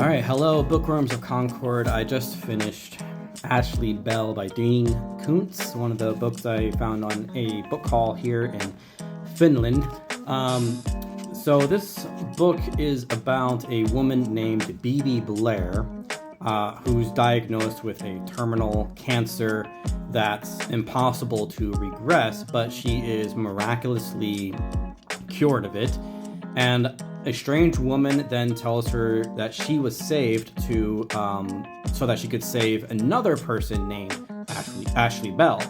All right, hello, Bookworms of Concord. I just finished Ashley Bell by Dean Koontz, one of the books I found on a book haul here in Finland. So this book is about a woman named Bibi Blair, who's diagnosed with a terminal cancer that's impossible to regress, but she is miraculously cured of it. And a strange woman then tells her that she was saved to so that she could save another person named Ashley Bell.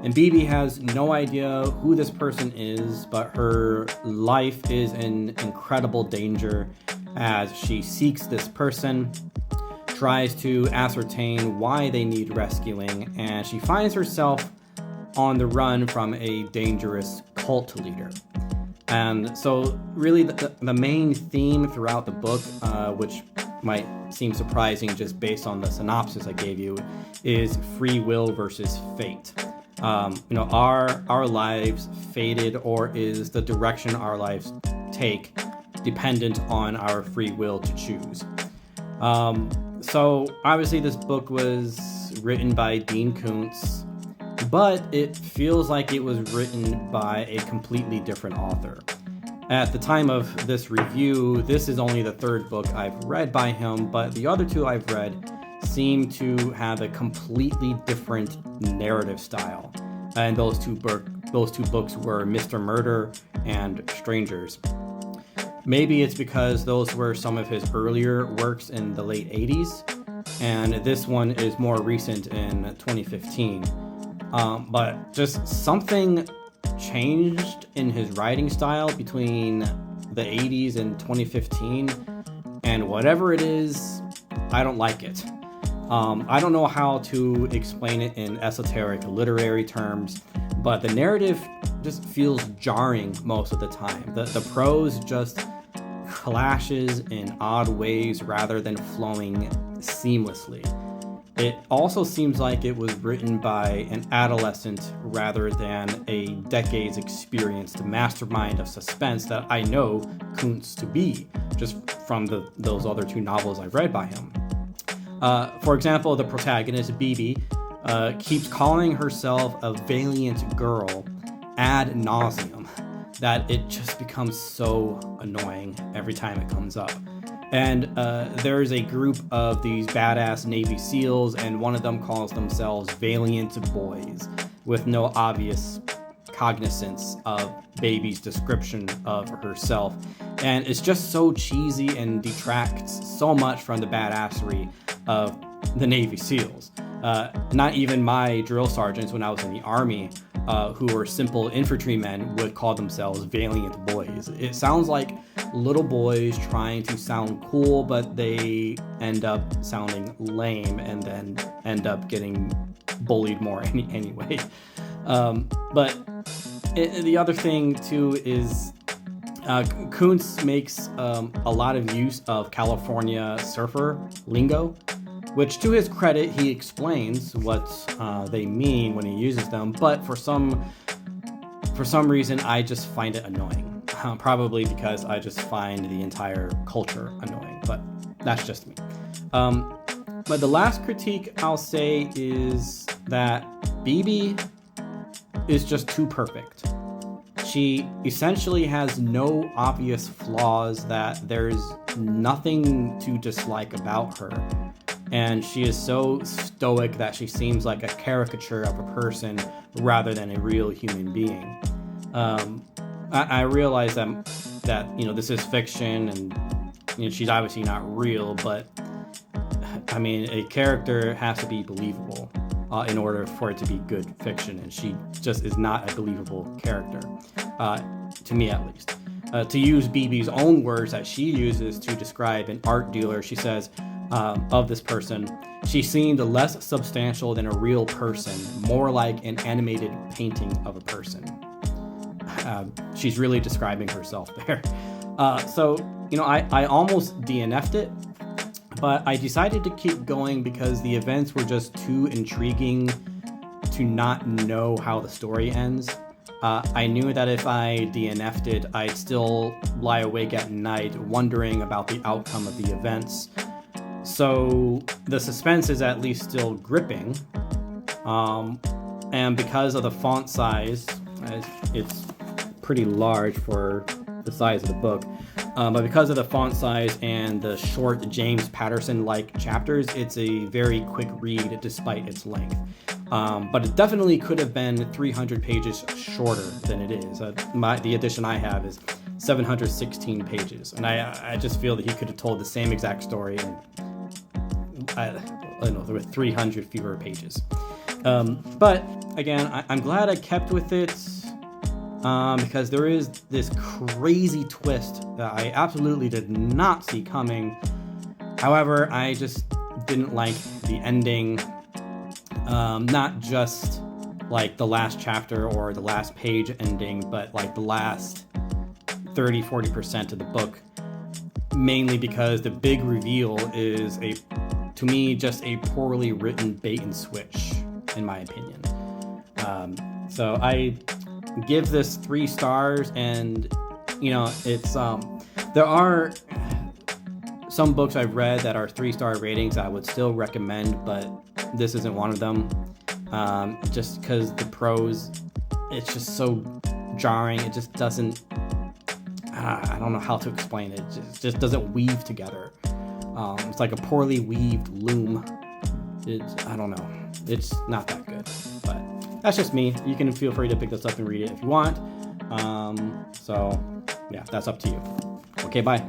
And Bibi has no idea who this person is, but her life is in incredible danger as she seeks this person, tries to ascertain why they need rescuing, and she finds herself on the run from a dangerous cult leader. And so really the main theme throughout the book, which might seem surprising just based on the synopsis I gave you, is free will versus fate. Are our lives fated, or is the direction our lives take dependent on our free will to choose? So obviously this book was written by Dean Koontz, but it feels like it was written by a completely different author. At the time of this review, this is only the third book I've read by him, but the other two I've read seem to have a completely different narrative style. And those two books were Mr. Murder and Strangers. Maybe it's because those were some of his earlier works in the late 80s, and this one is more recent in 2015. But just something changed in his writing style between the 80s and 2015, and whatever it is, I don't like it. I don't know how to explain it in esoteric literary terms, but the narrative just feels jarring most of the time. The prose just clashes in odd ways rather than flowing seamlessly. It also seems like it was written by an adolescent rather than a decades experienced mastermind of suspense that I know Koontz to be, just from those other two novels I've read by him. For example, the protagonist, Bibi, keeps calling herself a valiant girl ad nauseum, that it just becomes so annoying every time it comes up. And there's a group of these badass Navy SEALs, and one of them calls themselves Valiant Boys, with no obvious cognizance of Baby's description of herself. And it's just so cheesy and detracts so much from the badassery of the Navy SEALs. Not even my drill sergeants when I was in the Army, who were simple infantrymen, would call themselves Valiant Boys. It sounds like little boys trying to sound cool, but they end up sounding lame and then end up getting bullied more anyway. But the other thing too is Koontz makes a lot of use of California surfer lingo, which to his credit, he explains what they mean when he uses them, but for some reason, I just find it annoying. Probably because I just find the entire culture annoying, but that's just me. But the last critique I'll say is that Bibi is just too perfect. She essentially has no obvious flaws, that there's nothing to dislike about her. And she is so stoic that she seems like a caricature of a person rather than a real human being. I realize that this is fiction, and she's obviously not real, but I mean, a character has to be believable in order for it to be good fiction, and she just is not a believable character, to me at least. To use Bibi's own words that she uses to describe an art dealer, she says, of this person, she seemed less substantial than a real person, more like an animated painting of a person. She's really describing herself there. I almost DNF'd it, but I decided to keep going because the events were just too intriguing to not know how the story ends. I knew that if I DNF'd it, I'd still lie awake at night wondering about the outcome of the events. So the suspense is at least still gripping. And because of the font size, it's pretty large for the size of the book. But because of the font size and the short James Patterson-like chapters, it's a very quick read despite its length. But it definitely could have been 300 pages shorter than it is. The edition I have is 716 pages, and I just feel that he could have told the same exact story in, I don't know, with 300 fewer pages. But again, I'm glad I kept with it. Because there is this crazy twist that I absolutely did not see coming. However, I just didn't like the ending. Not just like the last chapter or the last page ending, but like the last 30-40% of the book. Mainly because the big reveal is to me, just a poorly written bait and switch, in my opinion. So I give this 3 stars, and it's there are some books I've read that are 3-star ratings I would still recommend, but this isn't one of them. Just because the prose, it's just so jarring. It just doesn't, I don't know how to explain it. It just doesn't weave together. It's like a poorly weaved loom. I don't know. It's not that good, but that's just me. You can feel free to pick this up and read it if you want. So yeah, that's up to you. Okay, bye.